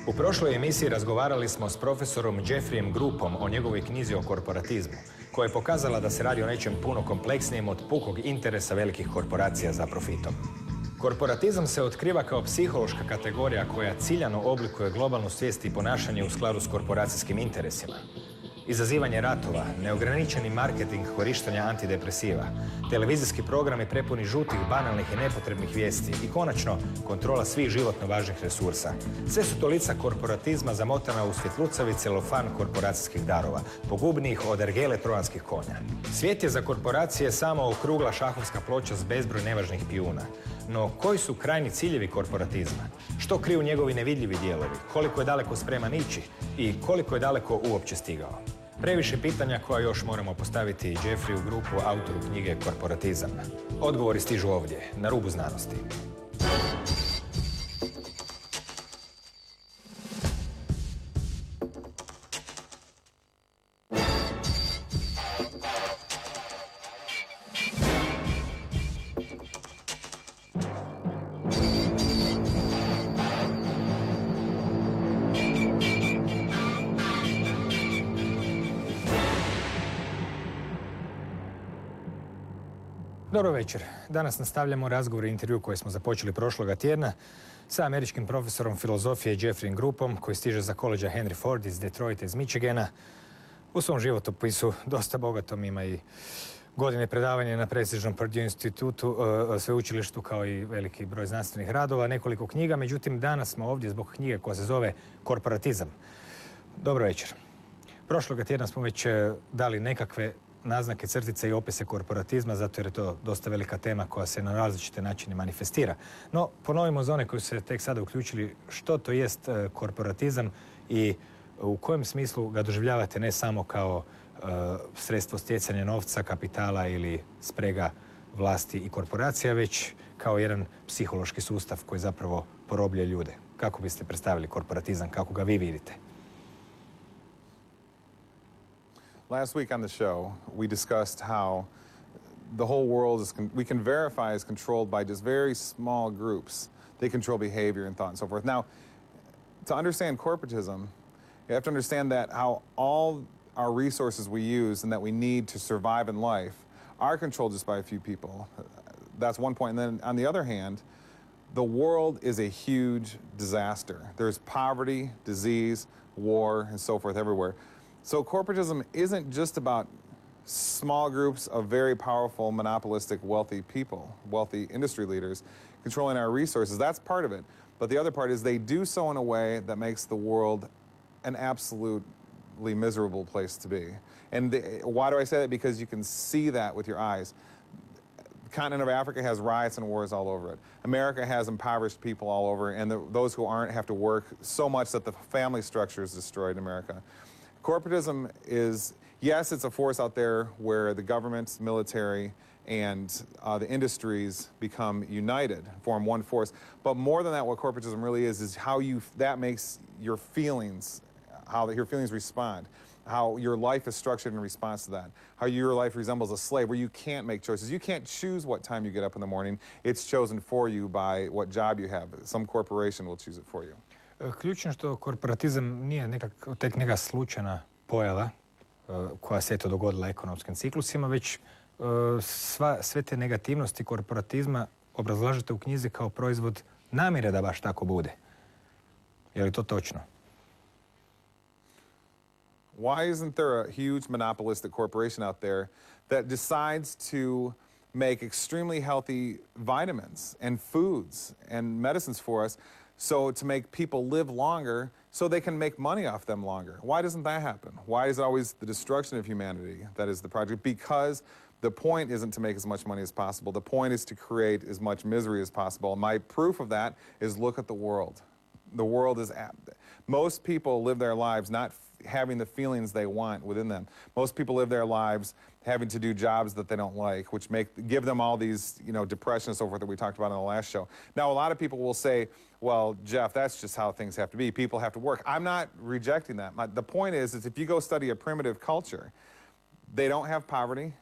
U prošloj emisiji razgovarali smo s profesorom Jeffreyjem Gruppom o njegovoj knjizi o korporatizmu, koja je pokazala da se radi o nečem puno kompleksnijem od pukog interesa velikih korporacija za profitom. Korporatizam se otkriva kao psihološka kategorija koja ciljano oblikuje globalnu svijest i ponašanje u skladu s korporacijskim interesima. Izazivanje ratova, neograničeni marketing korištenja antidepresiva, televizijski programi prepuni žutih, banalnih i nepotrebnih vijesti i konačno kontrola svih životno važnih resursa. Sve su to lica korporatizma zamotana u svjetlucavi celofan korporacijskih darova, pogubnijih od ergele trojanskih konja. Svijet je za korporacije samo okrugla šahovska ploča s bezbroj nevažnih pijuna. No koji su krajnji ciljevi korporatizma? Što kriju njegovi nevidljivi dijelovi? Koliko je daleko spreman ići? I koliko je daleko uopće stigao? Previše pitanja koja još moramo postaviti Jeffreyju Gruppu, autoru knjige Korporatizam. Odgovori stižu ovdje, na rubu znanosti. Dobro večer. Danas nastavljamo razgovor i intervju koji smo započeli prošloga tjedna sa američkim profesorom filozofije Jeffreyjem Gruppom, koji stiže za koledža Henry Ford iz Detroita iz Michigana. U svom životopisu dosta bogatom ima i godine predavanja na prestižnom Purdue institutu, sveučilištu, kao i veliki broj znanstvenih radova, nekoliko knjiga. Međutim, danas smo ovdje zbog knjige koja se zove Korporatizam. Dobro večer. Prošloga tjedna smo već dali nekakve naznake, crtice i opise korporatizma, zato jer je to dosta velika tema koja se na različite načine manifestira. No, ponovimo za one koji su se tek sada uključili što to jest korporatizam i u kojem smislu ga doživljavate ne samo kao sredstvo stjecanja novca, kapitala ili sprega vlasti i korporacija, već kao jedan psihološki sustav koji zapravo porobljuje ljude. Kako biste predstavili korporatizam, kako ga vi vidite? Last week on the show, we discussed how the whole world we can verify is controlled by just very small groups. They control behavior and thought and so forth. Now, to understand corporatism, you have to understand that how all our resources we use and that we need to survive in life are controlled just by a few people. That's one point. And then on the other hand, the world is a huge disaster. There's poverty, disease, war, and so forth everywhere. So corporatism isn't just about small groups of very powerful, monopolistic, wealthy people, wealthy industry leaders controlling our resources. That's part of it. But the other part is they do so in a way that makes the world an absolutely miserable place to be. And why do I say that? Because you can see that with your eyes. The continent of Africa has riots and wars all over it. America has impoverished people all over, and those who aren't have to work so much that the family structure is destroyed in America. Corporatism is, yes, it's a force out there where the government, military, and the industries become united, form one force. But more than that, what corporatism really is how that makes your feelings, how your feelings respond, how your life is structured in response to that, how your life resembles a slave, where you can't make choices. You can't choose what time you get up in the morning. It's chosen for you by what job you have. Some corporation will choose it for you. Ključno što korporatizam nije tek neka slučajna pojava koja se eto dogodila ekonomskim ciklusima, već sve te negativnosti korporatizma obrazlažete u knjizi kao proizvod namjere da baš tako bude. Je li to točno? Why isn't there a huge monopolistic corporation out there that decides to make extremely healthy vitamins and foods and medicines for us, so to make people live longer so they can make money off them longer? Why doesn't that happen? Why is it always the destruction of humanity that is the project? Because the point isn't to make as much money as possible. The point is to create as much misery as possible. My proof of that is look at the world. The world is most people live their lives not having the feelings they want within them. Most people live their lives having to do jobs that they don't like, which give them all these, depression and so forth that we talked about in the last show. Now, a lot of people will say, well, Jeff, that's just how things have to be. People have to work. I'm not rejecting that. The point is if you go study a primitive culture, they don't have poverty.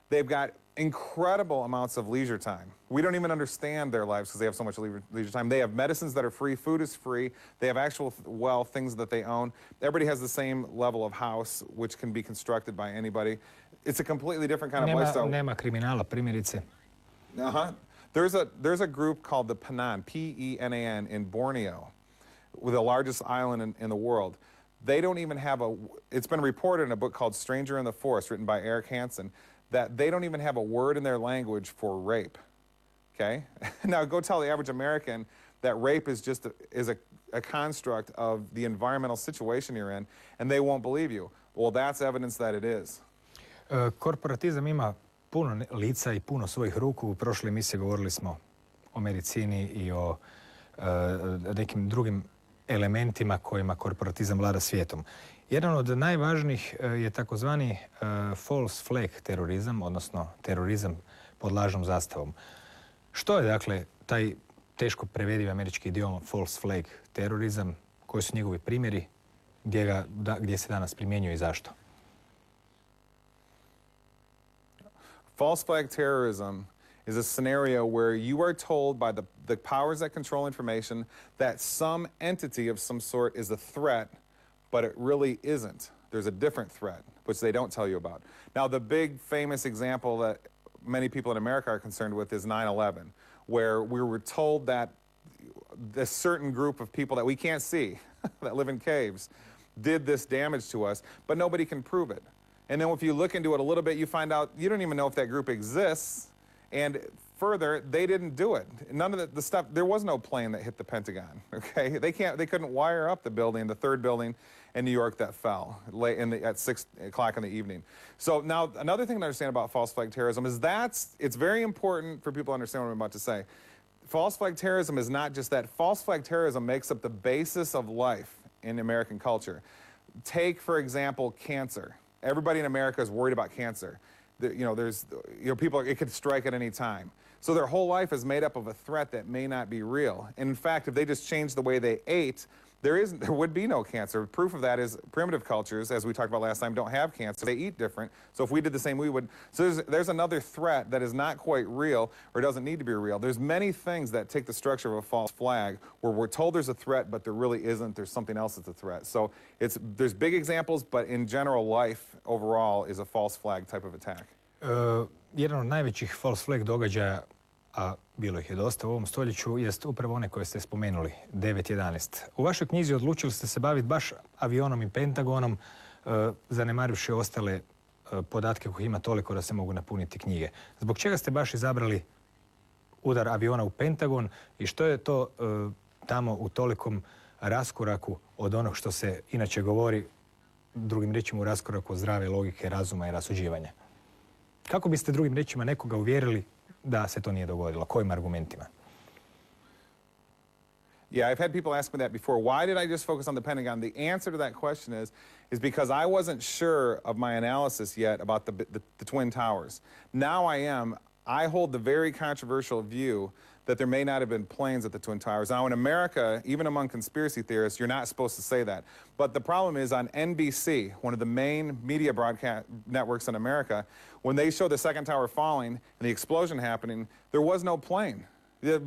They've got incredible amounts of leisure time. We don't even understand their lives because they have so much leisure time. They have medicines that are free, food is free, they have actual wealth, things that they own. Everybody has the same level of house, which can be constructed by anybody. It's a completely different kind of lifestyle. Nema kriminala, primjerice. There's a group called the Penan, P-E-N-A-N, in Borneo, with the largest island in the world. They don't even have it's been reported in a book called Stranger in the Forest, written by Eric Hansen, that they don't even have a word in their language for rape, okay? Now go tell the average American that rape is just a construct of the environmental situation you're in, and they won't believe you. Well, that's evidence that it is. Korporatizam ima puno lica i puno svojih ruku. U prošloj emisiji govorili smo o medicini i o nekim drugim elementima kojima korporatizam vlada svijetom. Jedan od najvažnijih je takozvani false flag terorizam, odnosno terorizam pod lažnom zastavom. Što je dakle taj teško prevediv američki idiom false flag terorizam? Koji su njegovi primjeri? Gdje se danas primjenjuje i zašto? False flag terrorism is a scenario where you are told by the powers that control information that some entity of some sort is a threat, but it really isn't. There's a different threat, which they don't tell you about. Now, the big famous example that many people in America are concerned with is 9/11, where we were told that this certain group of people that we can't see, that live in caves, did this damage to us, but nobody can prove it. And then if you look into it a little bit, you find out you don't even know if that group exists. And further, they didn't do it. None of the stuff, there was no plane that hit the Pentagon, okay? They couldn't wire up the building, the third building in New York that fell at 6 o'clock in the evening. So now, another thing to understand about false flag terrorism is it's very important for people to understand what I'm about to say. False flag terrorism is not just that. False flag terrorism makes up the basis of life in American culture. Take, for example, cancer. Everybody in America is worried about cancer. People, it could strike at any time. So their whole life is made up of a threat that may not be real. And in fact, if they just changed the way they ate, there would be no cancer. Proof of that is primitive cultures, as we talked about last time, don't have cancer. They eat different. So if we did the same, we would. So there's another threat that is not quite real or doesn't need to be real. There's many things that take the structure of a false flag where we're told there's a threat, but there really isn't. There's something else that's a threat. So there's big examples, but in general, life overall is a false flag type of attack. Jedan od najvećih false flag događaja, a bilo ih je dosta u ovom stoljeću, jest upravo one koje ste spomenuli, 9/11. U vašoj knjizi odlučili ste se baviti baš avionom i Pentagonom, zanemarivši ostale podatke kojih ima toliko da se mogu napuniti knjige. Zbog čega ste baš izabrali udar aviona u Pentagon i što je to tamo u tolikom raskoraku od onog što se inače govori, drugim riječima u raskoraku od zdrave logike, razuma i rasuđivanja? Kako biste drugim riječima nekoga uvjerili da se to nije dogodilo? Kojim argumentima? Yeah, I've had people ask me that before. Why did I just focus on the Pentagon? The answer to that question is because I wasn't sure of my analysis yet about the Twin Towers. Now I am. I hold the very controversial view that there may not have been planes at the Twin Towers. Now, in America, even among conspiracy theorists, you're not supposed to say that. But the problem is on NBC, one of the main media broadcast networks in America, when they show the second tower falling and the explosion happening, there was no plane.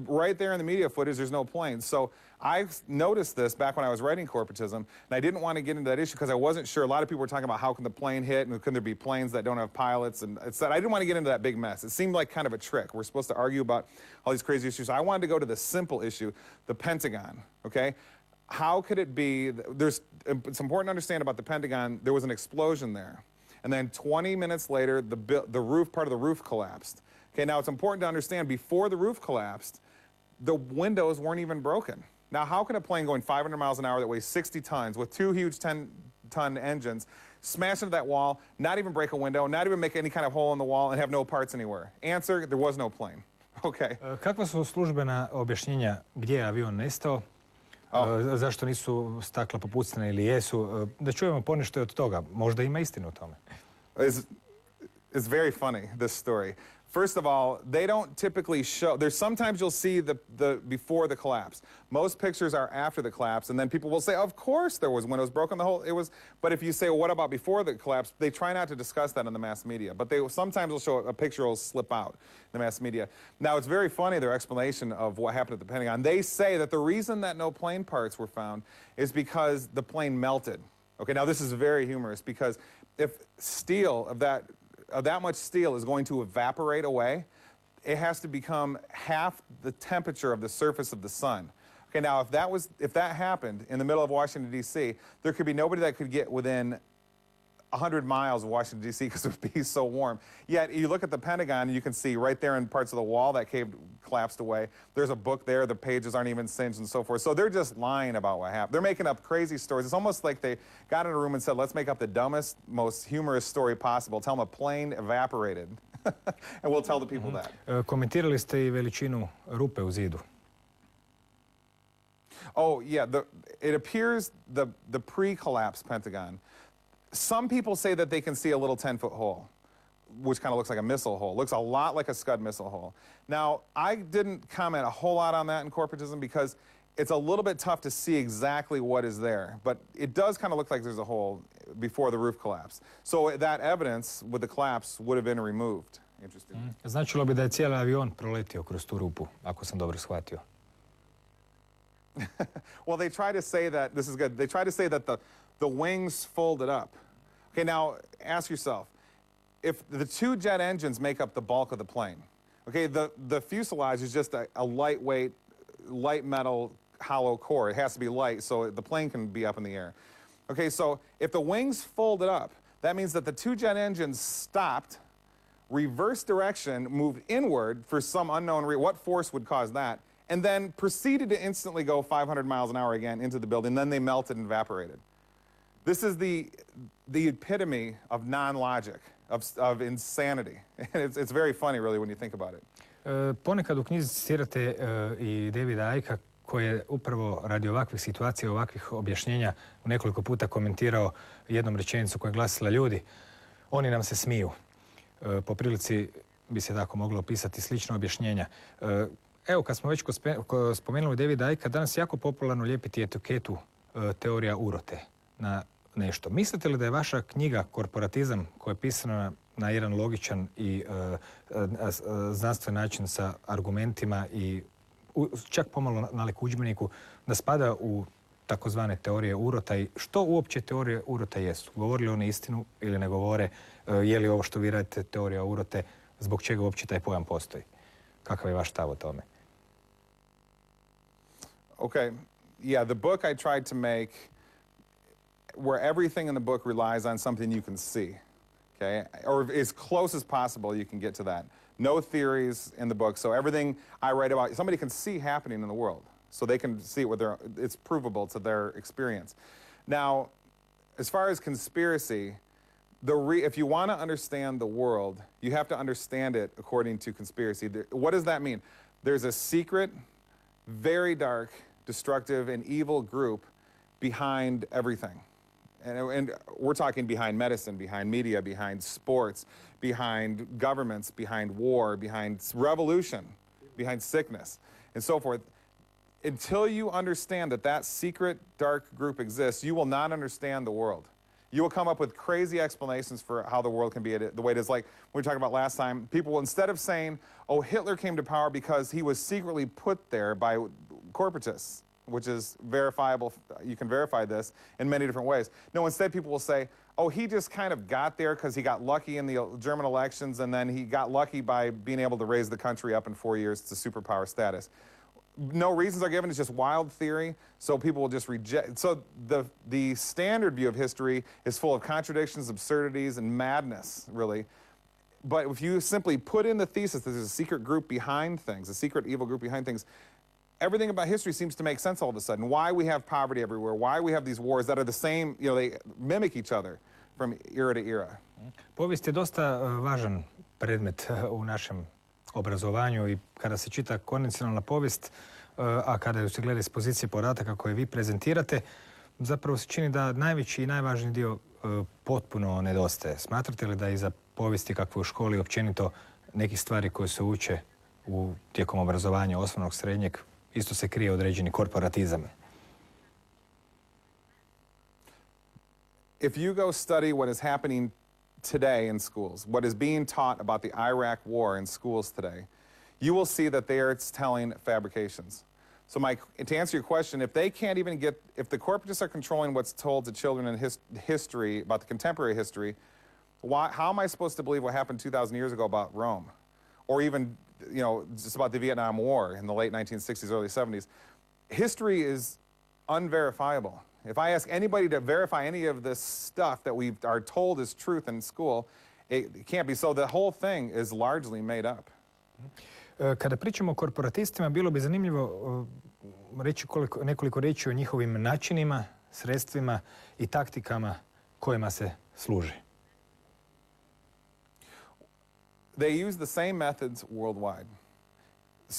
Right there in the media footage, there's no plane. So I noticed this back when I was writing Korporatizam, and I didn't want to get into that issue because I wasn't sure. A lot of people were talking about how can the plane hit and can there be planes that don't have pilots, and it's that I didn't want to get into that big mess. It seemed like kind of a trick. We're supposed to argue about all these crazy issues. I wanted to go to the simple issue, the Pentagon, okay? How could it be, it's important to understand about the Pentagon, there was an explosion there. And then 20 minutes later, the roof, part of the roof collapsed. Okay, now it's important to understand, before the roof collapsed, the windows weren't even broken. Now, how can a plane going 500 miles an hour that weighs 60 tons with two huge 10-ton engines smash into that wall, not even break a window, not even make any kind of hole in the wall, and have no parts anywhere? Answer, there was no plane. Okay. Kakva su službena objašnjenja gdje je avion nestao? Zašto nisu stakla popucana ili jesu? Da čujemo ponešto od toga. Možda ima istinu u tome. It's very funny, this story. First of all, they don't typically show, there's sometimes you'll see the before the collapse. Most pictures are after the collapse, and then people will say, of course there was windows broken, but if you say, well, what about before the collapse, they try not to discuss that in the mass media, but they sometimes will show a picture will slip out in the mass media. Now, it's very funny, their explanation of what happened at the Pentagon. They say that the reason that no plane parts were found is because the plane melted. Okay, now this is very humorous, because if steel of that much steel is going to evaporate away, it has to become half the temperature of the surface of the sun. Okay, now if that happened in the middle of Washington, D.C., there could be nobody that could get within 100 miles of Washington, D.C. because it would be so warm. Yet you look at the Pentagon and you can see right there in parts of the wall that collapsed away. There's a book there, the pages aren't even singed and so forth. So they're just lying about what happened. They're making up crazy stories. It's almost like they got in a room and said, let's make up the dumbest, most humorous story possible. Tell them a plane evaporated. And we'll tell the people that. Komentirali ste I veličinu rupe u zidu. Oh, yeah. It appears the pre-collapse Pentagon, some people say that they can see a little 10-foot hole, which kind of looks like a missile hole. Looks a lot like a Scud missile hole. Now, I didn't comment a whole lot on that in Korporatizam because it's a little bit tough to see exactly what is there. But it does kind of look like there's a hole before the roof collapsed. So that evidence with the collapse would have been removed. Interesting. Značilo bi da je cijeli avion proletio kroz tu rupu, ako sam dobro shvatio. Well, they try to say that, this is good, they try to say that the wings folded up. Okay, now ask yourself, if the two jet engines make up the bulk of the plane, okay, the fuselage is just a lightweight, light metal hollow core. It has to be light so the plane can be up in the air. Okay, so if the wings folded up, that means that the two jet engines stopped, reversed direction, moved inward for some unknown reason. What force would cause that? And then proceeded to instantly go 500 miles an hour again into the building. Then they melted and evaporated. This is the epitome of non-logic, of insanity. And it's very funny, really, when you think about it. Ponekad u knjizi citirate I Davida Icka, koji je upravo radi ovakvih situacija, ovakvih objašnjenja u nekoliko puta komentirao jednom rečenicu koja je glasila: ljudi, oni nam se smiju. Po prilici bi se tako moglo opisati slično objašnjenja. Evo, kad smo već spomenuli Davida Icka, danas je jako popularno lijepiti etiketu teorija urote na nešto. Mislite li da je vaša knjiga Korporatizam, koja je pisana na jedan logičan I znanstven način sa argumentima I čak pomalo nalik udžbeniku, da spada u takozvane teorije urota I što uopće teorije urota jesu? Govore li one istinu ili ne govore? Je li ovo što vi radite teorija urote? Zbog čega uopće taj pojam postoji? Kakav je vaš stav o tome? Okay, yeah, the book I tried to make where everything in the book relies on something you can see, okay? Or as close as possible you can get to that. No theories in the book, so everything I write about, somebody can see happening in the world. So they can see it with it's provable to their experience. Now, as far as conspiracy, if you want to understand the world, you have to understand it according to conspiracy. What does that mean? There's a secret, very dark, destructive, and evil group behind everything. And we're talking behind medicine, behind media, behind sports, behind governments, behind war, behind revolution, behind sickness, and so forth. Until you understand that that secret, dark group exists, you will not understand the world. You will come up with crazy explanations for how the world can be the way it is. Like we were talking about last time, people will, instead of saying, oh, Hitler came to power because he was secretly put there by corporatists, which is verifiable, you can verify this in many different ways. No, instead people will say, oh, he just kind of got there because he got lucky in the German elections and then he got lucky by being able to raise the country up in 4 years to superpower status. No reasons are given, it's just wild theory, so people will just reject. So the standard view of history is full of contradictions, absurdities, and madness, really. But if you simply put in the thesis that there's a secret group behind things, a secret evil group behind things, everything about history seems to make sense all of a sudden. Why we have poverty everywhere, why we have these wars that are the same, you know, they mimic each other from era to era. Povijest je dosta važan predmet u našem obrazovanju I kada se čita konvencionalna povijest, a kada ju se gleda iz pozicije podataka koje vi prezentirate, zapravo se čini da najveći I najvažniji dio potpuno nedostaje. Smatrate li da iza povijesti kakve u školi općenito nekih stvari koje se uče tijekom obrazovanja osnovnog, srednjeg, isto se krije određeni korporatizam. If you go study what is happening today in schools, what is being taught about the Iraq war in schools today, you will see that it's telling fabrications. So to answer your question, if they can't even if the corporatists are controlling what's told to children in history, about the contemporary history, how am I supposed to believe what happened 2,000 years ago about Rome? Or even, just about the Vietnam War in the late 1960s, early 70s. History is unverifiable. If I ask anybody to verify any of this stuff that we are told is truth in school, it can't be. So the whole thing is largely made up. Kada pričamo o korporatistima, bilo bi zanimljivo reći nekoliko riječi o njihovim načinima, sredstvima i taktikama kojima se služi. They use the same methods worldwide.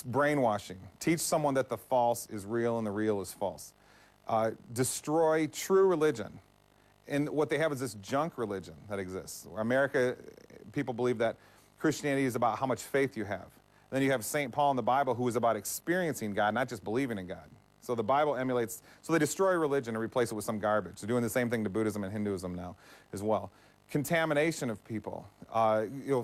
Brainwashing. Teach someone that the false is real and the real is false. Destroy true religion. And what they have is this junk religion that exists. America, people believe that Christianity is about how much faith you have. Then you have St. Paul in the Bible, who is about experiencing God, not just believing in God. So the Bible emulates, so they destroy religion and replace it with some garbage. They're doing the same thing to Buddhism and Hinduism now as well. Contamination of people,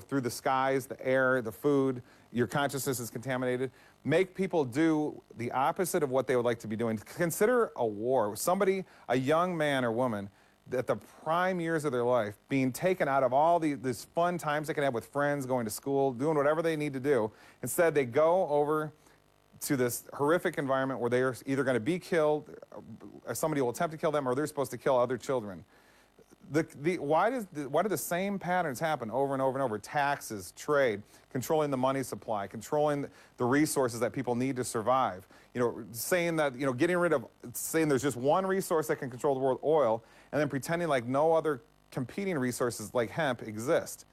through the skies, the air, the food, your consciousness is contaminated. Make people do the opposite of what they would like to be doing. Consider a war. Somebody, a young man or woman, at the prime years of their life, being taken out of all these fun times they can have with friends, going to school, doing whatever they need to do. Instead, they go over to this horrific environment where they're either going to be killed, or somebody will attempt to kill them, or they're supposed to kill other children. Why do the same patterns happen over and over and over? Taxes, trade, controlling the money supply, controlling the resources that people need to survive. Saying that, saying there's just one resource that can control the world, oil, and then pretending like no other competing resources like hemp exist.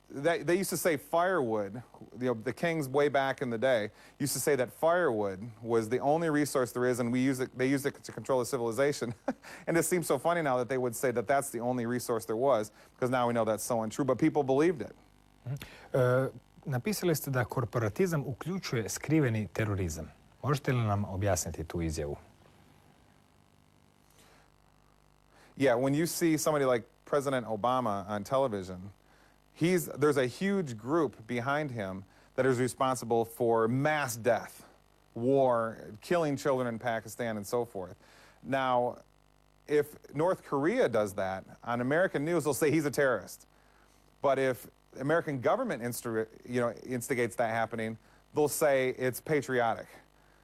They used to say firewood, the kings way back in the day used to say that firewood was the only resource there is, and they used it to control the civilization. And it seems so funny now that they would say that that's the only resource there was, because now we know that's so untrue, but people believed it. Napisali ste da korporatizam uključuje skriveni terorizam. Možete li nam objasniti tu izjavu? Yeah, when you see somebody like President Obama on television, there's a huge group behind him that is responsible for mass death, war, killing children in Pakistan, and so forth. Now, if North Korea does that, on American news, they'll say he's a terrorist. But if American government instigates that happening, they'll say it's patriotic.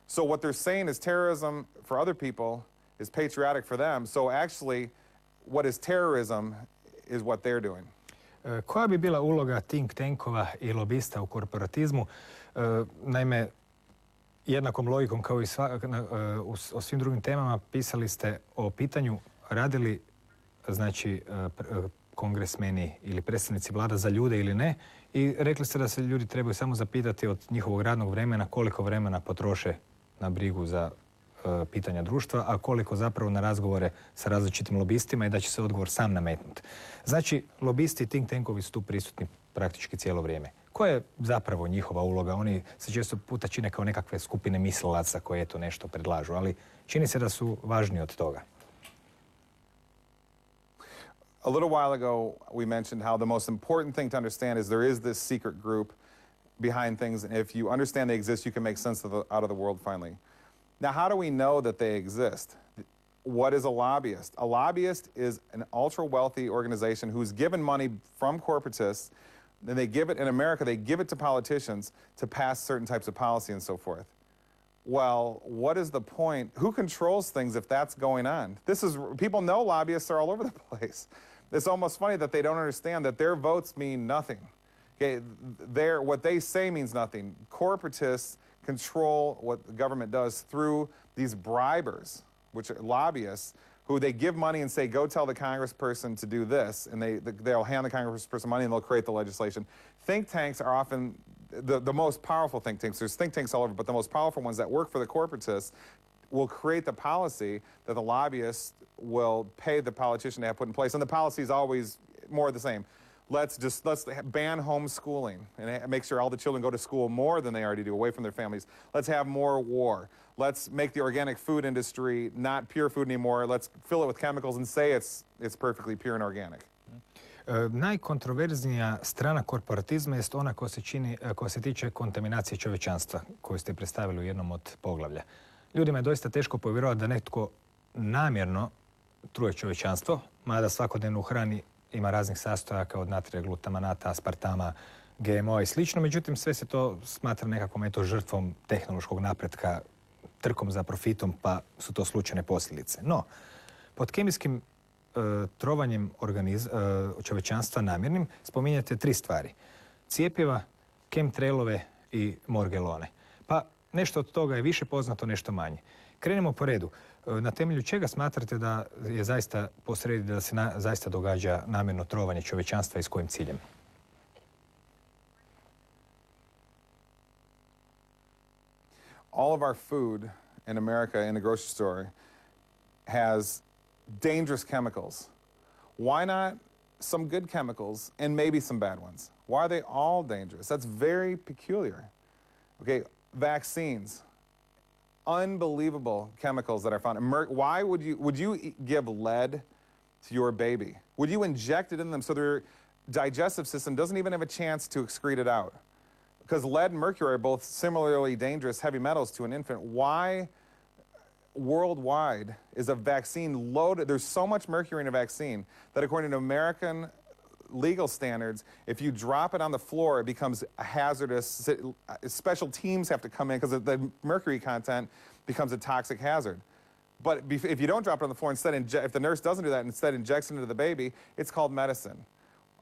So what they're saying is terrorism for other people is patriotic for them. So actually, what is terrorism is what they're doing. Koja bi bila uloga think tankova i lobista u korporatizmu? Naime, jednakom logikom kao i o svim drugim temama pisali ste o pitanju rade li kongresmeni ili predstavnici vlada za ljude ili ne, i rekli ste da se ljudi trebaju samo zapitati od njihovog radnog vremena koliko vremena potroše na brigu za pitanja društva, a koliko zapravo na razgovore sa različitim lobistima, i da će se odgovor sam nametnuti. Znači, lobisti i think tankovi su tu prisutni praktički cijelo vrijeme. Koja je zapravo njihova uloga? Oni se često puta čine kao nekakve skupine mislilaca koje to nešto predlažu, ali čini se da su važniji od toga. A little while ago, we mentioned how the most important thing to understand is there is this secret group behind things, and if you understand they exist, you can make sense out of the world finally. Now, how do we know that they exist? What is a lobbyist? A lobbyist is an ultra-wealthy organization who's given money from corporatists, and they give it, in America, they give it to politicians to pass certain types of policy and so forth. Well, what is the point? Who controls things if that's going on? People know lobbyists are all over the place. It's almost funny that they don't understand that their votes mean nothing. Okay, what they say means nothing. Corporatists control what the government does through these bribers, which are lobbyists, who they give money and say, go tell the congressperson to do this, and they'll hand the congressperson money and they'll create the legislation. Think tanks are often the most powerful think tanks. There's think tanks all over, but the most powerful ones that work for the corporatists will create the policy that the lobbyists will pay the politician to have put in place, and the policy is always more of the same. Let's ban homeschooling and make sure all the children go to school more than they already do, away from their families. Let's have more war. Let's make the organic food industry not pure food anymore. Let's fill it with chemicals and say it's perfectly pure and organic. Najkontroverznija strana korporatizma jest ona koja se tiče kontaminacije čovječanstva, koju ste predstavili u jednom od poglavlja. Ljudima je doista teško povjerovati da netko namjerno truje čovječanstvo, mada svakodnevno u hrani ima raznih sastojaka od natrija, glutamanata, aspartama, GMO i slično. Međutim, sve se to smatra nekakvom žrtvom tehnološkog napretka, trkom za profitom, pa su to slučajne posljedice. No, pod kemijskim trovanjem čovječanstva namjernim spominjate 3 stvari. Cijepiva, chemtrailove i morgelone. Pa nešto od toga je više poznato, nešto manje. Krenemo po redu. Na temelju čega smatrate da je zaista posredi, da se zaista događa namjerno trovanje čovječanstva i s kojim ciljem? All of our food in America in the grocery store has dangerous chemicals. Why not some good chemicals and maybe some bad ones? Why are they all dangerous? That's very peculiar. Okay, vaccines. Unbelievable chemicals that are found. Why would you give lead to your baby? Would you inject it in them so their digestive system doesn't even have a chance to excrete it out? Because lead and mercury are both similarly dangerous heavy metals to an infant. Why worldwide is a vaccine loaded? There's so much mercury in a vaccine that according to American legal standards, if you drop it on the floor, it becomes hazardous. Special teams have to come in because the mercury content becomes a toxic hazard. But if you don't drop it on the floor, instead, if the nurse doesn't do that, instead injects it into the baby, it's called medicine.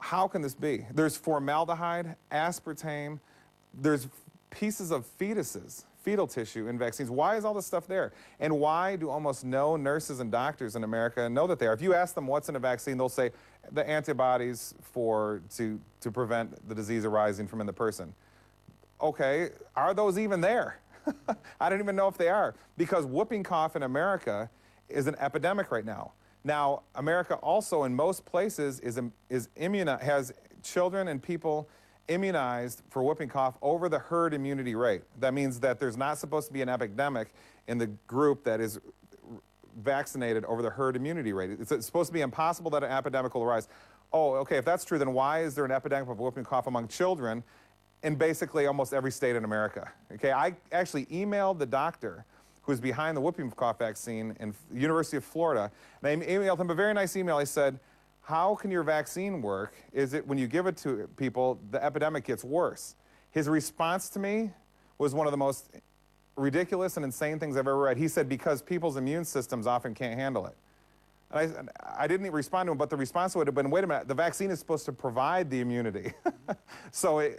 How can this be? There's formaldehyde, aspartame, there's pieces of fetuses, fetal tissue in vaccines. Why is all this stuff there? And why do almost no nurses and doctors in America know that they are? If you ask them what's in a vaccine, they'll say the antibodies to prevent the disease arising from in the person. Okay, are those even there? I don't even know if they are, because whooping cough in America is an epidemic right now. Now, America also in most places has children and people immunized for whooping cough over the herd immunity rate. That means that there's not supposed to be an epidemic in the group that is vaccinated over the herd immunity rate. It's supposed to be impossible that an epidemic will arise. Oh, okay, if that's true, then why is there an epidemic of whooping cough among children in basically almost every state in America? Okay, I actually emailed the doctor who's behind the whooping cough vaccine in the University of Florida, and I emailed him a very nice email. I said, how can your vaccine work? Is it when you give it to people, the epidemic gets worse? His response to me was one of the most ridiculous and insane things I've ever read. He said, because people's immune systems often can't handle it. And I didn't respond to him, but the response would have been, wait a minute, the vaccine is supposed to provide the immunity. So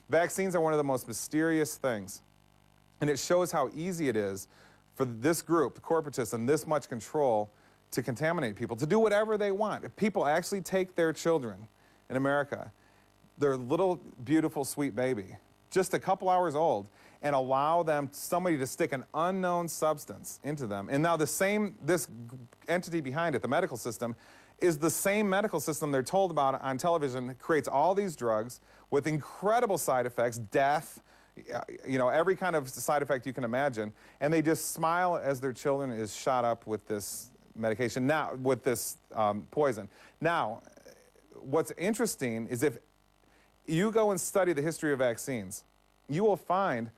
vaccines are one of the most mysterious things. And it shows how easy it is for this group, corporatism, this much control to contaminate people, to do whatever they want. If people actually take their children in America, their little, beautiful, sweet baby, just a couple hours old, and allow somebody to stick an unknown substance into them. And now this entity behind it, the medical system, is the same medical system they're told about on television, creates all these drugs with incredible side effects, death, every kind of side effect you can imagine, and they just smile as their children is shot up with this medication, now with this poison. Now, what's interesting is if you go and study the history of vaccines, you will find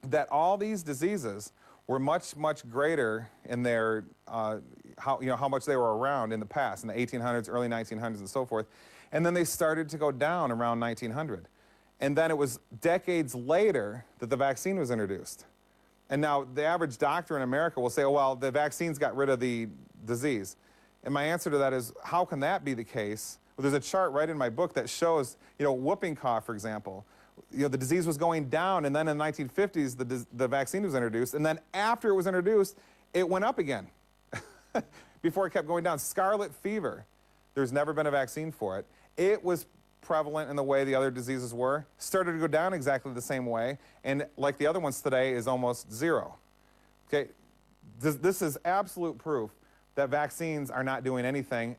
that all these diseases were much, much greater in their, how much they were around in the past, in the 1800s, early 1900s, and so forth. And then they started to go down around 1900. And then it was decades later that the vaccine was introduced. And now the average doctor in America will say, oh, well, the vaccines got rid of the disease. And my answer to that is, how can that be the case? Well, there's a chart right in my book that shows, whooping cough, for example. The disease was going down, and then in the 1950s, the vaccine was introduced, and then after it was introduced, it went up again before it kept going down. Scarlet fever, there's never been a vaccine for it. It was prevalent in the way the other diseases were, started to go down exactly the same way, and like the other ones today is almost zero. Okay, this is absolute proof that vaccines are not doing anything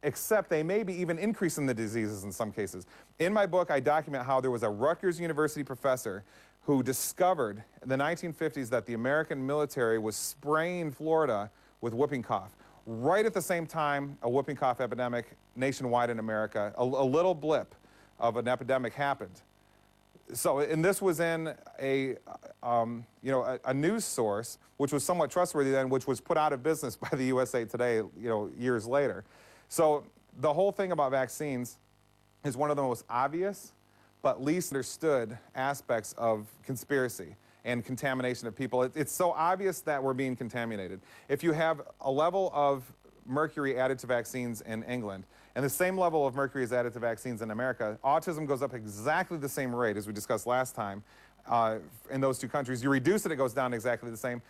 except they may be even increasing the diseases in some cases. In my book, I document how there was a Rutgers University professor who discovered in the 1950s that the American military was spraying Florida with whooping cough. Right at the same time, a whooping cough epidemic nationwide in America, a little blip of an epidemic happened. So, and this was in a news source, which was somewhat trustworthy then, which was put out of business by the USA Today, years later. So the whole thing about vaccines is one of the most obvious but least understood aspects of conspiracy and contamination of people. It's so obvious that we're being contaminated. If you have a level of mercury added to vaccines in England, and the same level of mercury is added to vaccines in America, autism goes up exactly the same rate as we discussed last time in those two countries. You reduce it, it goes down exactly the same.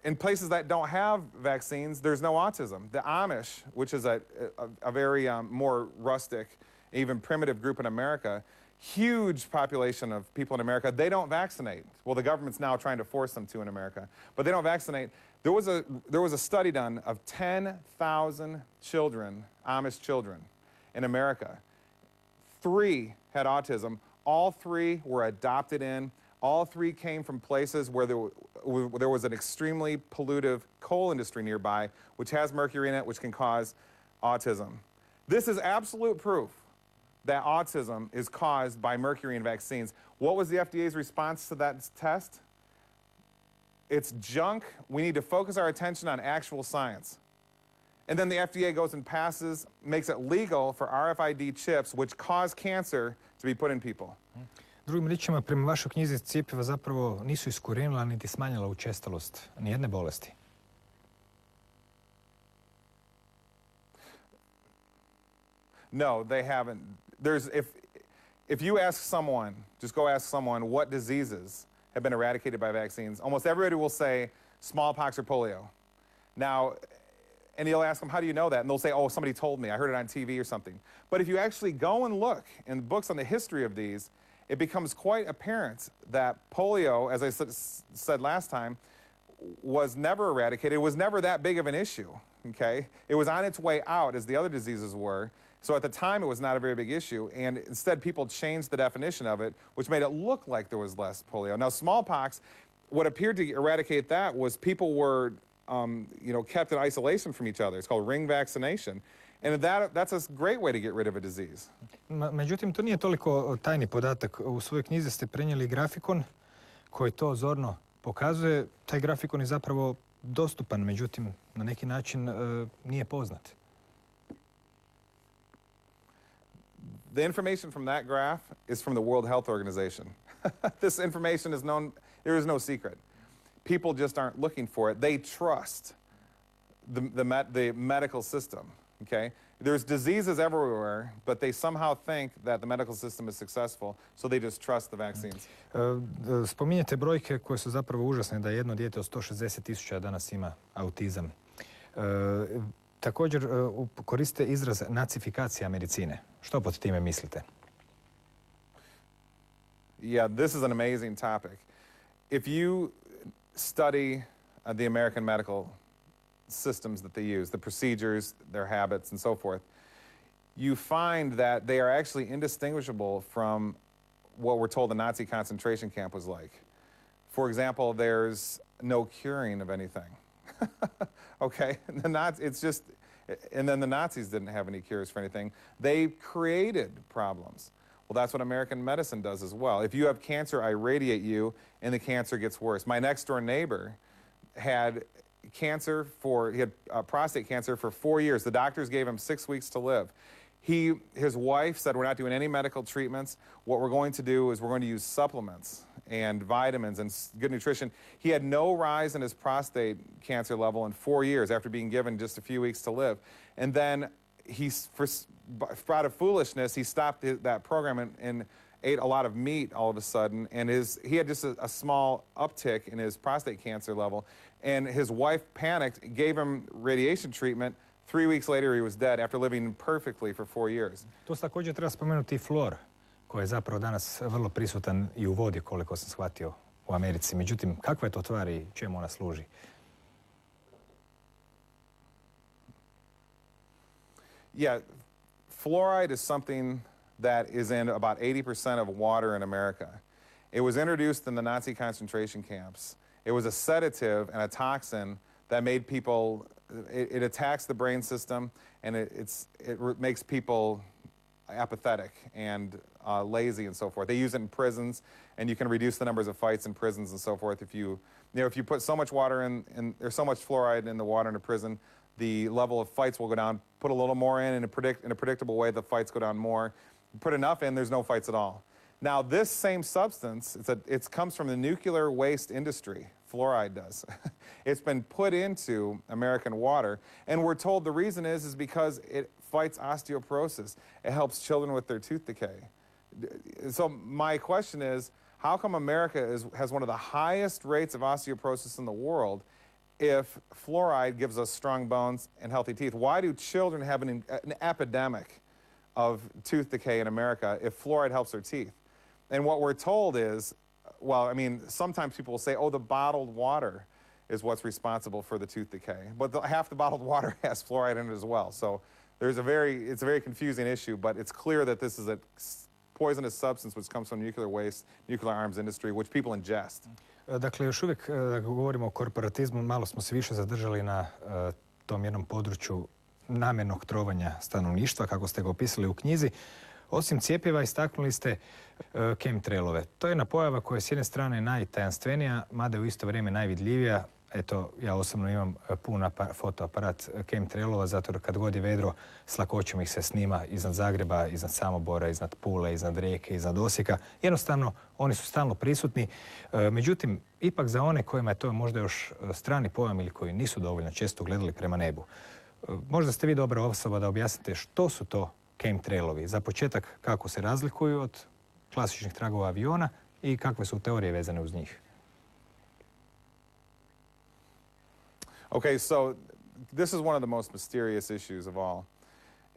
In places that don't have vaccines, there's no autism. The Amish, which is a very more rustic, even primitive group in America, huge population of people in America, they don't vaccinate. Well, the government's now trying to force them to in America, but they don't vaccinate. There was a study done of 10,000 children, Amish children, in America. 3 had autism. All 3 were adopted in. All 3 came from places where there was an extremely pollutive coal industry nearby, which has mercury in it, which can cause autism. This is absolute proof that autism is caused by mercury in vaccines. What was the FDA's response to that test? It's junk. We need to focus our attention on actual science. And then the FDA goes and makes it legal for RFID chips, which cause cancer, to be put in people. Drugim riječima, prema vašoj knjizi cjepiva zapravo nisu iskorijenila niti smanjila učestalost nijedne bolesti. No, they haven't. If you ask someone, just go ask someone what diseases have been eradicated by vaccines, almost everybody will say smallpox or polio. Now, and you'll ask them, how do you know that? And they'll say, oh, somebody told me. I heard it on TV or something. But if you actually go and look in books on the history of these, it becomes quite apparent that polio, as I said last time, was never eradicated. It was never that big of an issue, okay? It was on its way out, as the other diseases were. So at the time, it was not a very big issue, and instead people changed the definition of it, which made it look like there was less polio. Now, smallpox, what appeared to eradicate that was people were, kept in isolation from each other. It's called ring vaccination. And that's a great way to get rid of a disease. Međutim, to nije toliko tajni podatak. U svojoj knjizi ste prenijeli grafikon koji to zorno pokazuje. Taj grafikon je zapravo dostupan, međutim, na neki način nije poznat. The information from that graph is from the World Health Organization. This information is known, there is no secret. People just aren't looking for it. They trust the medical system. Okay? There's diseases everywhere, but they somehow think that the medical system is successful, so they just trust the vaccines. Spominjete brojke koje su zapravo užasne, da jedno dijete od 160.000 danas ima autizam. Također koriste izraz nacifikacija medicine. Što pod time mislite? Yeah, this is an amazing topic. If you study the American medical systems that they use, the procedures, their habits, and so forth, you find that they are actually indistinguishable from what we're told the Nazi concentration camp was like. For example, there's no curing of anything. Okay? And then the Nazis didn't have any cures for anything. They created problems. Well, that's what American medicine does as well. If you have cancer, I radiate you, and the cancer gets worse. My next-door neighbor had prostate cancer for 4 years. The doctors gave him 6 weeks to live. His wife said, we're not doing any medical treatments. What we're going to do is we're going to use supplements and vitamins and good nutrition. He had no rise in his prostate cancer level in 4 years after being given just a few weeks to live. And then out of foolishness, he stopped that program and ate a lot of meat all of a sudden. And he had just a small uptick in his prostate cancer level. And his wife panicked, gave him radiation treatment. 3 weeks later, he was dead after living perfectly for 4 years. Tu također treba spomenuti i flor, koji je zapravo danas vrlo prisutan i u vodi, koliko sam shvatio, u Americi. Međutim, kakva je to tvar i čemu ona služi? Yeah, fluoride is something that is in about 80% of water in America. It was introduced in the Nazi concentration camps. It was a sedative and a toxin that made people, it attacks the brain system, and it makes people apathetic and lazy and so forth. They use it in prisons, and you can reduce the numbers of fights in prisons and so forth if you put so much water in, there's so much fluoride in the water in a prison, the level of fights will go down. Put a little more in a predictable way, the fights go down more. Put enough in, there's no fights at all. Now, this same substance, it comes from the nuclear waste industry. Fluoride does. It's been put into American water, and we're told the reason is because it fights osteoporosis. It helps children with their tooth decay. So my question is, how come America has one of the highest rates of osteoporosis in the world if fluoride gives us strong bones and healthy teeth? Why do children have an epidemic of tooth decay in America if fluoride helps their teeth? And what we're told is, well, I mean, sometimes people will say, oh, the bottled water is what's responsible for the tooth decay. But half the bottled water has fluoride in it as well. So it's a very confusing issue, but it's clear that this is a poisonous substance which comes from nuclear waste, nuclear arms industry, which people ingest. Dakle, još uvijek govorimo o korporatizmu, malo smo se više zadržali na tom jednom području namjernog trovanja stanovništva, kako ste ga opisali u knjizi. Osim cjepiva, istaknuli ste chemtrailove. To je jedna pojava koja je s jedne strane najtajanstvenija, mada je u isto vrijeme najvidljivija. Eto, ja osobno imam pun fotoaparat chemtrailova, zato jer kad god je vedro, s lakoćom ih se snima iznad Zagreba, iznad Samobora, iznad Pule, iznad Rijeke, iznad Osijeka. Jednostavno, oni su stalno prisutni. Međutim, ipak za one kojima je to možda još strani pojam ili koji nisu dovoljno često gledali prema nebu. Možda ste vi dobra osoba da objasnite što su to chemtrailovi. Za početak, kako se razlikuju od klasičnih tragova aviona i kakve su teorije vezane uz njih. Okay, so this is one of the most mysterious issues of all.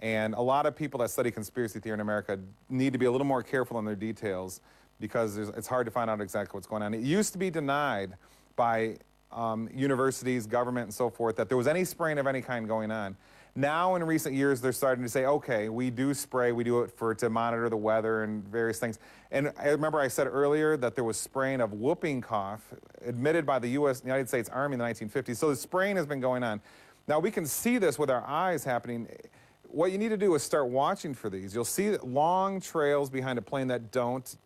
And a lot of people that study conspiracy theory in America need to be a little more careful on their details because it's hard to find out exactly what's going on. It used to be denied by universities, government, and so forth that there was any spraying of any kind going on. Now, in recent years, they're starting to say, okay, we do spray, we do it to monitor the weather and various things. And I remember I said earlier that there was spraying of whooping cough admitted by the United States Army in the 1950s. So the spraying has been going on. Now, we can see this with our eyes happening. What you need to do is start watching for these. You'll see long trails behind a plane that don't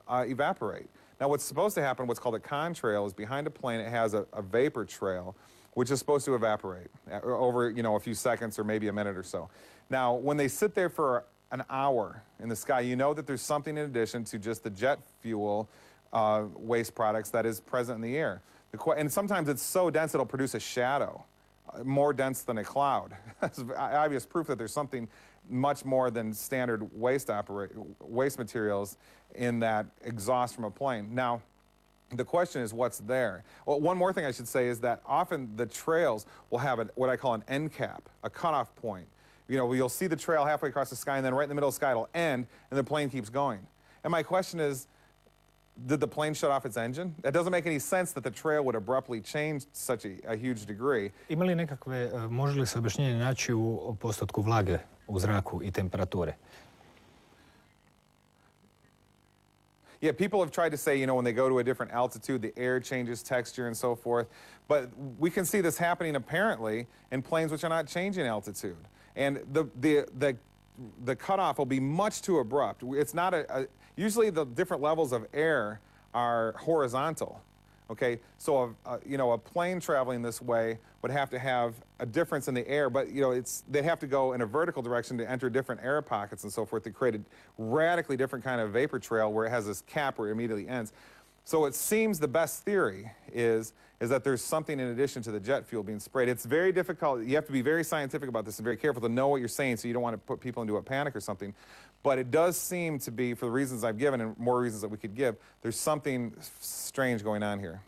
evaporate. Now, what's supposed to happen, what's called a contrail, is behind a plane, it has a vapor trail, which is supposed to evaporate over, a few seconds or maybe a minute or so. Now, when they sit there for an hour in the sky, you know that there's something in addition to just the jet fuel waste products that is present in the air. And sometimes it's so dense it'll produce a shadow, more dense than a cloud. That's obvious proof that there's something much more than standard waste materials in that exhaust from a plane. Now, the question is, what's there? Well, one more thing I should say is that often the trails will have what I call an end cap, a cutoff point. You'll see the trail halfway across the sky, and then right in the middle of the sky it'll end, and the plane keeps going. And my question is, did the plane shut off its engine? That doesn't make any sense that the trail would abruptly change such a huge degree. Ima li nekakve, može li se objašnjenje naći u postotku vlage u zraku i temperature? Yeah, people have tried to say, when they go to a different altitude, the air changes texture and so forth. But we can see this happening apparently in planes which are not changing altitude. And the cutoff will be much too abrupt. It's not usually the different levels of air are horizontal. Okay, so a plane traveling this way would have to have a difference in the air, but they'd have to go in a vertical direction to enter different air pockets and so forth to create a radically different kind of vapor trail where it has this cap where it immediately ends. So it seems the best theory is that there's something in addition to the jet fuel being sprayed. It's very difficult. You have to be very scientific about this and very careful to know what you're saying so you don't want to put people into a panic or something. But it does seem to be, for the reasons I've given and more reasons that we could give, there's something strange going on here.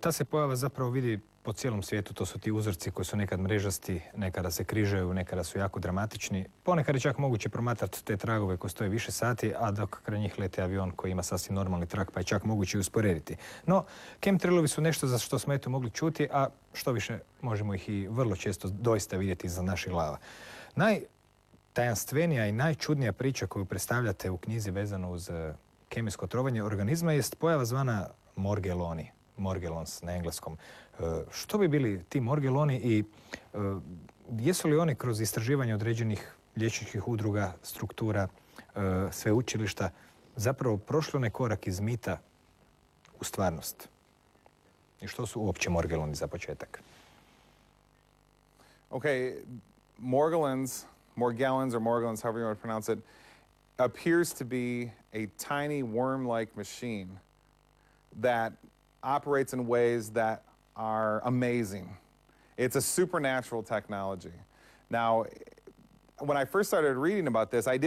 Ta se pojava zapravo vidi po cijelom svijetu. To su ti uzorci koji su nekad mrežasti, nekada se križaju, nekada su jako dramatični. Ponekad je čak moguće promatrati te tragove koji stoje više sati, a dok kraj njih lete avion koji ima sasvim normalni trag, pa je čak moguće usporediti. No, chemtrailovi su nešto za što smo mogli čuti, a što više možemo ih i vrlo često doista vidjeti iza naših glava. najtajanstvenija i najčudnija priča koju predstavljate u knjizi vezano uz kemijsko trovanje organizma jest pojava zvana morgeloni. Morgelons na engleskom. Što bi bili ti morgeloni i jesu li oni kroz istraživanje određenih liječničkih udruga, struktura, sveučilišta zapravo prošli onaj korak iz mita u stvarnost? I što su uopće morgeloni za početak? Okay, morgellons, or morgellons, however you want to pronounce it, appears to be a tiny worm-like machine that operates in ways that are amazing. It's a supernatural technology. Now, when I first started reading about this, I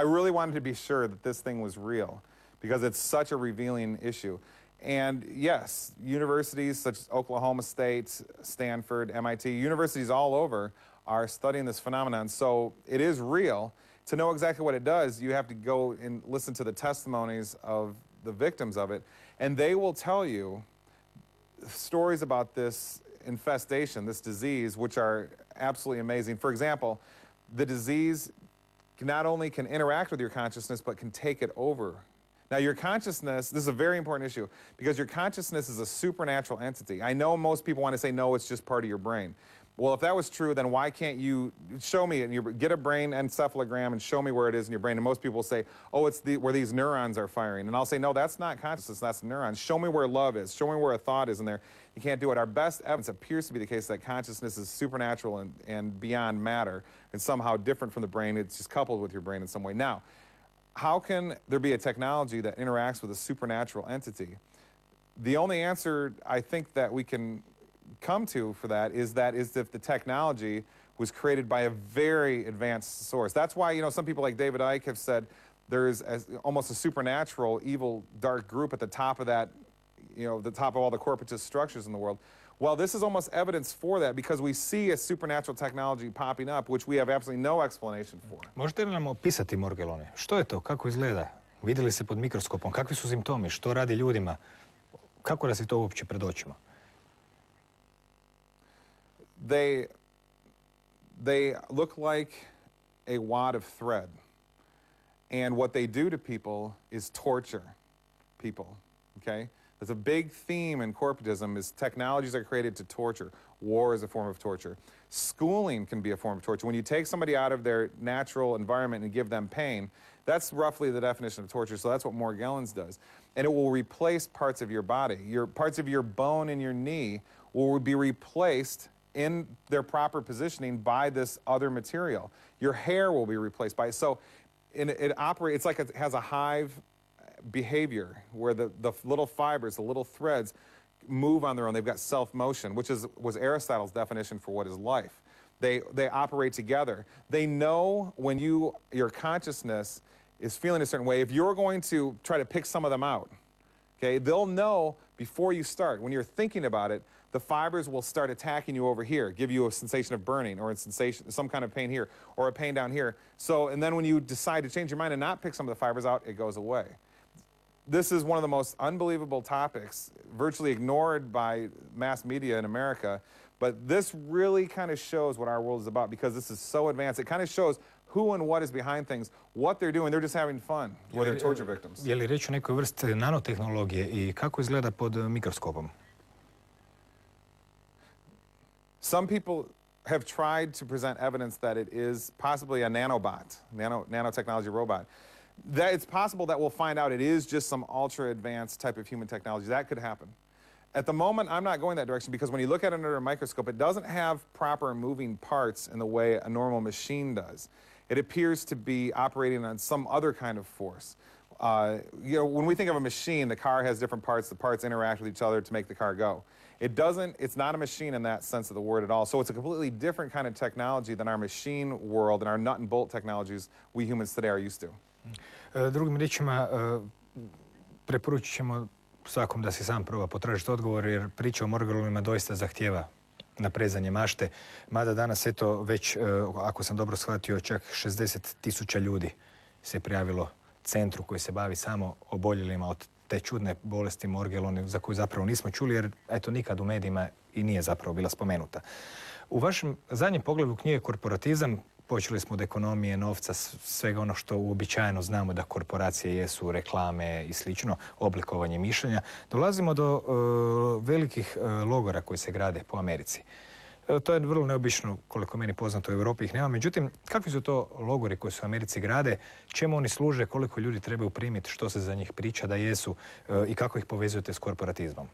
really wanted to be sure that this thing was real because it's such a revealing issue. And yes, universities such as Oklahoma State, Stanford, MIT, universities all over are studying this phenomenon. So it is real. To know exactly what it does, you have to go and listen to the testimonies of the victims of it, and they will tell you stories about this infestation, this disease, which are absolutely amazing. For example, the disease not only can interact with your consciousness, but can take it over. Now, your consciousness, this is a very important issue, because your consciousness is a supernatural entity. I know most people want to say, no, it's just part of your brain. Well, if that was true, then why can't you show me, and get a brain encephalogram and show me where it is in your brain? And most people say, oh, it's where these neurons are firing. And I'll say, no, that's not consciousness, that's neurons. Show me where love is. Show me where a thought is in there. You can't do it. Our best evidence appears to be the case that consciousness is supernatural and beyond matter and somehow different from the brain. It's just coupled with your brain in some way. Now, how can there be a technology that interacts with a supernatural entity? The only answer I think that we can come to for that is if the technology was created by a very advanced source. That's why, some people like David Icke have said there's almost a supernatural, evil, dark group at the top of that, the top of all the corporatist structures in the world. Well, this is almost evidence for that because we see a supernatural technology popping up, which we have absolutely no explanation for. Možete li nam opisati morgelone? Što je to? Kako izgleda? Vidjeli se pod mikroskopom? Kakvi su simptomi? Što radi ljudima? Kako da se to uopće predočimo? They look like a wad of thread. And what they do to people is torture people, okay? There's a big theme in corporatism is technologies are created to torture. War is a form of torture. Schooling can be a form of torture. When you take somebody out of their natural environment and give them pain, that's roughly the definition of torture. So that's what Morgellons does. And it will replace parts of your body. Parts of your bone in your knee will be replaced in their proper positioning by this other material. Your hair will be replaced by it. So it operates, it's like it has a hive behavior where the little fibers, the little threads move on their own. They've got self-motion, which was Aristotle's definition for what is life. They operate together. They know when your consciousness is feeling a certain way. If you're going to try to pick some of them out, okay, they'll know before you start. When you're thinking about it, the fibers will start attacking you over here, give you a sensation of burning or a sensation, some kind of pain here or a pain down here. So, and then when you decide to change your mind and not pick some of the fibers out, it goes away. This is one of the most unbelievable topics, virtually ignored by mass media in America, but this really kind of shows what our world is about because this is so advanced. It kind of shows who and what is behind things, what they're doing. They're just having fun where they're torture victims. Je li riječ o nekoj vrsti nanotehnologije i kako izgleda pod mikroskopom? Some people have tried to present evidence that it is possibly a nanobot, nanotechnology robot. That it's possible that we'll find out it is just some ultra-advanced type of human technology. That could happen. At the moment, I'm not going that direction because when you look at it under a microscope, it doesn't have proper moving parts in the way a normal machine does. It appears to be operating on some other kind of force. When we think of a machine, the car has different parts. The parts interact with each other to make the car go. It's not a machine in that sense of the word at all. So it's a completely different kind of technology than our machine world and our nut and bolt technologies we humans today are used to. Drugim riječima, preporučit ćemo svakom da se sam proba potražiti odgovor, jer priča o morgelonima doista zahtijeva naprezanje mašte. Mada danas, eto, već, ako sam dobro shvatio, čak 60.000 ljudi se prijavilo centru koji se bavi samo oboljelima od te čudne bolesti morgeloni, za koju zapravo nismo čuli, jer eto, nikad u medijima i nije zapravo bila spomenuta. U vašem zadnjem poglavlju knjige Korporatizam počeli smo od ekonomije, novca, svega ono što uobičajeno znamo da korporacije jesu, reklame i slično, oblikovanje mišljenja. Dolazimo do velikih logora koji se grade po Americi. To je vrlo neobično, koliko meni poznato, u Europi ih nema. Međutim, kakvi su to logori koji se u Americi grade, čemu oni služe, koliko ljudi trebaju primiti, što se za njih priča da jesu i kako ih povezujete s korporatizmom?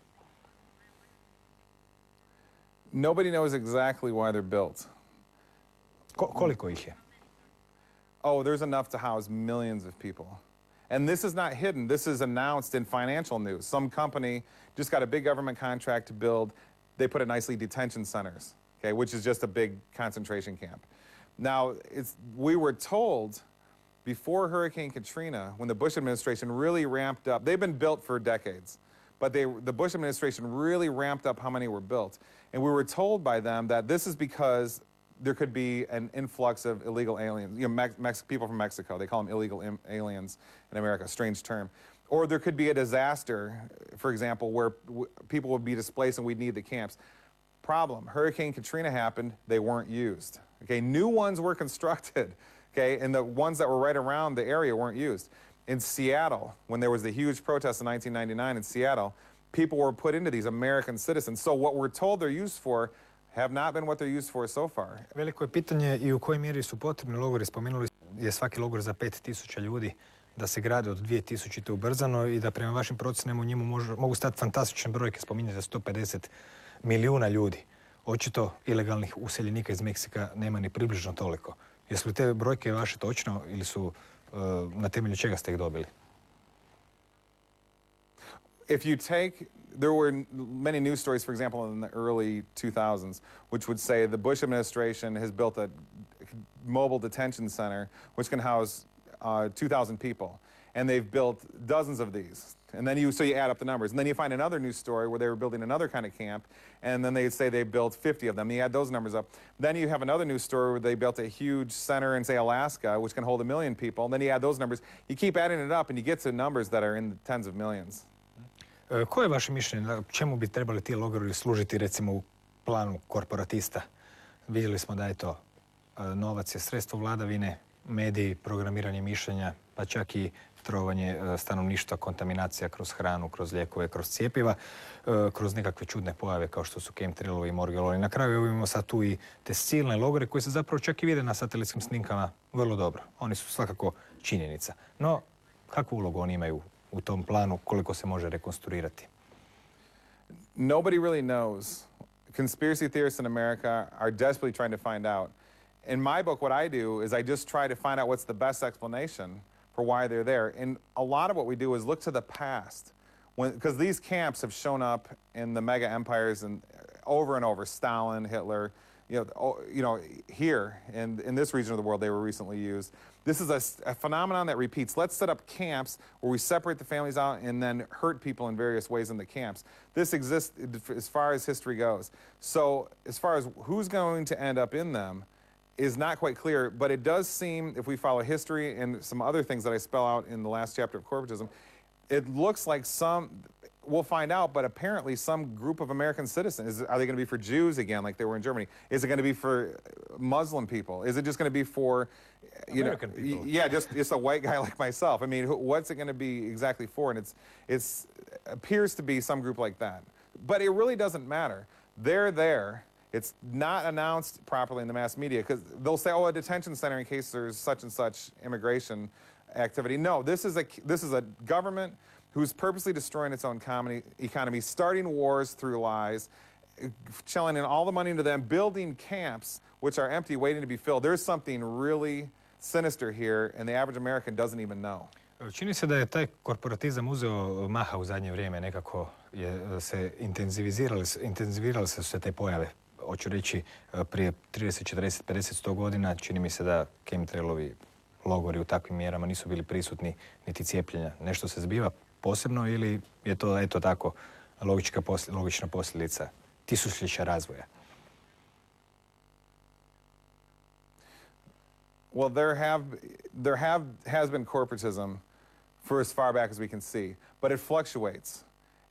Nobody knows exactly why they're built. Koliko ih je? Oh, there's enough to house millions of people. And this is not hidden. This is announced in financial news. Some company just got a big government contract to build, they put it nicely, detention centers, okay, which is just a big concentration camp. Now, we were told before Hurricane Katrina, when the Bush administration really ramped up, they've been built for decades, but the Bush administration really ramped up how many were built. And we were told by them that this is because there could be an influx of illegal aliens, you know, people from Mexico. They call them illegal aliens in America, a strange term. Or there could be a disaster, for example, where people would be displaced and we'd need the camps. Problem, Hurricane Katrina happened, they weren't used. Okay, new ones were constructed, okay, and the ones that were right around the area weren't used. In Seattle, when there was the huge protest in 1999 in Seattle, people were put into these American citizens. So what we're told they're used for have not been what they're used for so far. Veliko je pitanje i u kojoj mjeri su potrebni logori. Spomenuli je svaki logor za 5000 ljudi da se grade od 2000. ubrzano i da prema vašim procenama u njemu mogu stati fantastične brojke. Spominjete 150 milijuna ljudi. Očito ilegalnih useljenika iz Meksika nema ni približno toliko. Jesu li te brojke vaše točno ili su na temelju čega ste ih dobili? If you take, there were many news stories, for example, in the early 2000s, which would say the Bush administration has built a mobile detention center which can house 2,000 people. And they've built dozens of these. And then so you add up the numbers. And then you find another news story where they were building another kind of camp, and then they say they built 50 of them. You add those numbers up. Then you have another news story where they built a huge center in, say, Alaska, which can hold 1 million people. And then you add those numbers. You keep adding it up, and you get to numbers that are in the tens of millions. Koje je vaše mišljenje? Čemu bi trebali ti logori služiti, recimo, u planu korporatista? Vidjeli smo da je to novac je sredstvo vladavine, mediji, programiranje mišljenja, pa čak i trovanje stanovništva, kontaminacija kroz hranu, kroz lijekove, kroz cijepiva, kroz nekakve čudne pojave kao što su chemtrailovi i morgelovi. Na kraju imamo sad tu i te silne logore koji se zapravo čak i vide na satelitskim snimkama vrlo dobro. Oni su svakako činjenica. No, kakvu ulogu oni imaju u tom planu, koliko se može rekonstruirati? Nobody really knows. Conspiracy theorists in America are desperately trying to find out. In my book, what I do is I just try to find out what's the best explanation for why they're there. And a lot of what we do is look to the past. Because these camps have shown up in the mega empires and over and over, Stalin, Hitler, here in this region of the world, they were recently used. This is a phenomenon that repeats. Let's set up camps where we separate the families out and then hurt people in various ways in the camps. This exists as far as history goes. So as far as who's going to end up in them is not quite clear, but it does seem, if we follow history and some other things that I spell out in the last chapter of Korporatism, it looks like we'll find out, but apparently some group of American citizens, are they going to be for Jews again, like they were in Germany? Is it going to be for Muslim people? Is it just going to be for, American people? Yeah, just a white guy like myself. I mean, what's it going to be exactly for? And it appears to be some group like that. But it really doesn't matter. They're there. It's not announced properly in the mass media because they'll say, oh, a detention center in case there's such and such immigration activity. No, this is a government who's purposely destroying its own economy, starting wars through lies, channeling in all the money into them, building camps which are empty, waiting to be filled. There's something really sinister here, and the average American doesn't even know. Čini se da je taj korporatizam uzeo maha u zadnje vrijeme, nekako se intenzivirale su se te pojave. Hoću reći, prije 30, 40, 50, 100 godina čini mi se da chemtrailovi logori u takvim mjerama nisu bili prisutni niti cijepljenja. Nešto se zbiva posebno ili je to eto tako logična posljedica tisućljeća razvoja? Well, there has been corporatism for as far back as we can see, but it fluctuates.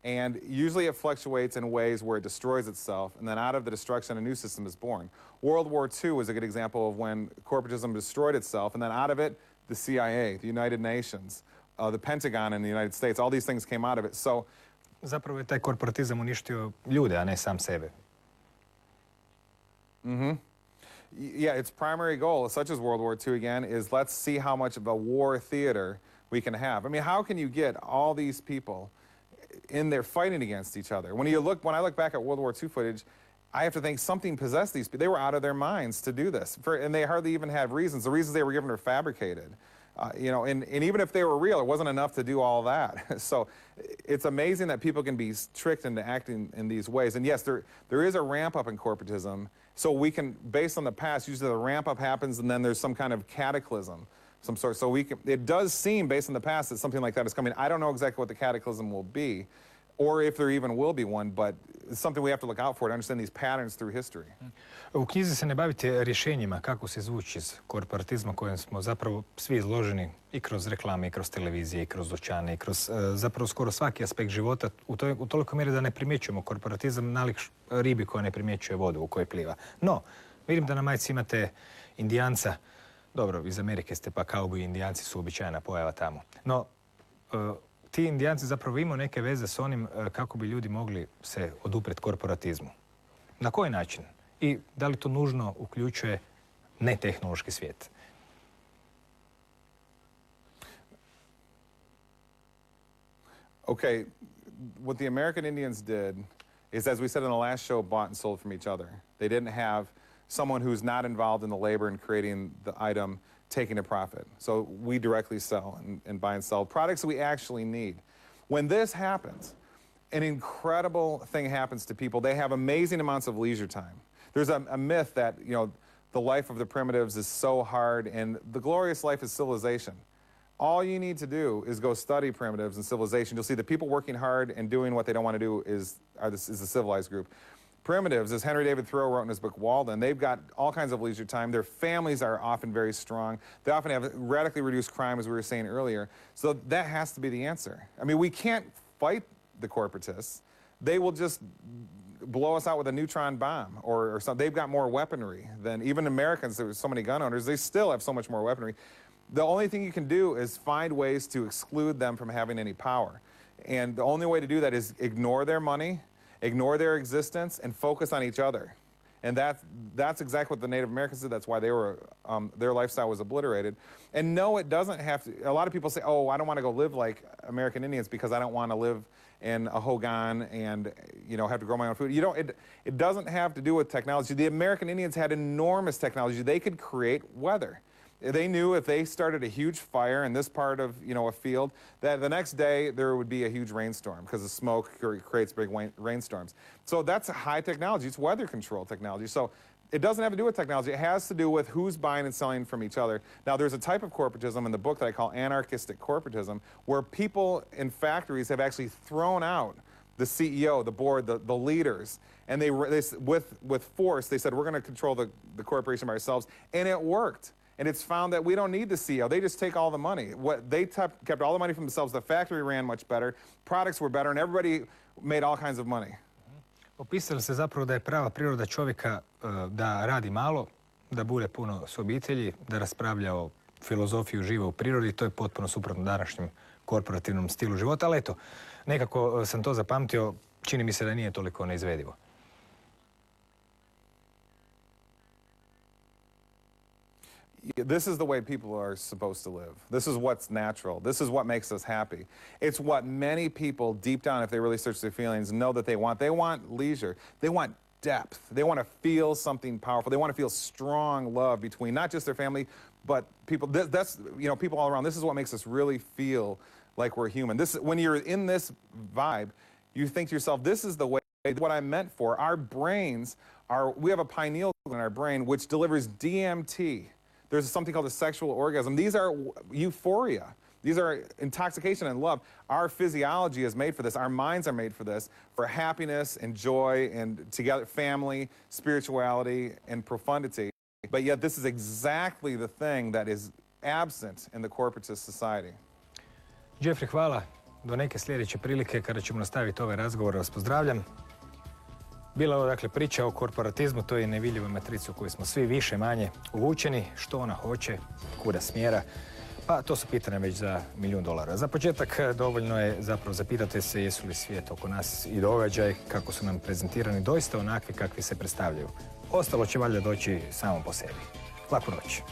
And usually it fluctuates in ways where it destroys itself, and then out of the destruction, a new system is born. World War II was a good example of when corporatism destroyed itself, and then out of it, the CIA, the United Nations, the Pentagon in the United States, all these things came out of it. So, zapravo je taj korporatizam uništio ljude, a ne sam sebe. Yeah, its primary goal, such as World War II again, is let's see how much of a war theater we can have. I mean, how can you get all these people in there fighting against each other? When I look back at World War II footage, I have to think something possessed these people. They were out of their minds to do this, and they hardly even had reasons. The reasons they were given are fabricated. You know, and even if they were real, it wasn't enough to do all that. So it's amazing that people can be tricked into acting in these ways. And yes, there is a ramp up in corporatism. So we can, based on the past, usually the ramp up happens and then there's some kind of cataclysm, some sort. So it does seem, based on the past, that something like that is coming. I don't know exactly what the cataclysm will be, or if there even will be one, but it's something we have to look out for to understand these patterns through history. U knjizi se ne bavite rješenjima kako se izvući iz korporatizma kojem smo zapravo svi izloženi i kroz reklame, i kroz televizije, i kroz dućane, i kroz zapravo skoro svaki aspekt života u toliko mjeri da ne primjećujemo korporatizam nalik ribi koja ne primjećuje vodu u kojoj pliva. No, vidim da na majici imate Indijanca. Dobro, iz Amerike ste pa kauboji i Indijanci su uobičajena pojava tamo. No, ti Indijanci zapravo imaju neke veze s onim kako bi ljudi mogli se oduprijeti korporatizmu. Na koji način? I da li to nužno uključuje netehnološki svijet? Okay, what the American Indians did is, as we said in the last show, bought and sold from each other. They didn't have someone who's not involved in the labor and creating the item taking a profit. So we directly sell and buy and sell products that we actually need. When this happens, an incredible thing happens to people. They have amazing amounts of leisure time. There's a myth that, you know, the life of the primitives is so hard and the glorious life is civilization. All you need to do is go study primitives and civilization. You'll see the people working hard and doing what they don't want to do is the civilized group. Primitives, as Henry David Thoreau wrote in his book Walden, they've got all kinds of leisure time. Their families are often very strong. They often have radically reduced crime, as we were saying earlier. So that has to be the answer. I mean, we can't fight the corporatists. They will just blow us out with a neutron bomb or something. They've got more weaponry than even Americans. There's so many gun owners. They still have so much more weaponry. The only thing you can do is find ways to exclude them from having any power. And the only way to do that is ignore their money, ignore their existence, and focus on each other. And that's exactly what the Native Americans did. That's why they were, their lifestyle was obliterated. And no, it doesn't have to. A lot of people say, oh, I don't want to go live like American Indians because I don't want to live in a hogan and, you know, have to grow my own food. You don't, it doesn't have to do with technology. The American Indians had enormous technology. They could create weather. They knew if they started a huge fire in this part of, you know, a field, that the next day there would be a huge rainstorm because the smoke creates big rainstorms. So that's a high technology. It's weather control technology. So it doesn't have to do with technology. It has to do with who's buying and selling from each other. Now, there's a type of corporatism in the book that I call anarchistic corporatism, where people in factories have actually thrown out the CEO, the board, the leaders, and they with force, they said, we're going to control the corporation by ourselves, and it worked. And it's found that we don't need the CEO. They just take all the money. They kept all the money for themselves. The factory ran much better. Products were better, and everybody made all kinds of money. Opisali ste zapravo da je prava priroda čovjeka da radi malo, da bude puno s obitelji, da raspravlja o filozofiji žive u prirodi. To je potpuno suprotno današnjem korporativnom stilu života. Ali eto, nekako sam to zapamtio. Čini mi se da nije toliko neizvedivo. This is the way people are supposed to live. This is what's natural. This is what makes us happy. It's what many people deep down, if they really search their feelings, know that they want. They want leisure. They want depth. They want to feel something powerful. They want to feel strong love between not just their family, but people. That's, you know, people all around. This is what makes us really feel like we're human. When you're in this vibe, you think to yourself, this is the way, what I'm meant for. Our brains we have a pineal in our brain which delivers DMT. There's something called a sexual orgasm. These are euphoria. These are intoxication and love. Our physiology is made for this. Our minds are made for this, for happiness and joy and together, family, spirituality, and profundity. But yet this is exactly the thing that is absent in the corporatist society. Jeffrey, hvala. do neke sljedeće prilike kada ćemo nastaviti ovaj razgovor. Vas pozdravljam. Bila je ovo dakle priča o korporatizmu, to je nevidljiva matrica u kojoj smo svi više manje uvučeni. Što ona hoće, kuda smjera, pa to su pitanja već za $1.000.000. Za početak dovoljno je zapravo zapitati se jesu li svijet oko nas i događaj kako su nam prezentirani doista onakvi kakvi se predstavljaju. Ostalo će valjda doći samo po sebi. Laku noć.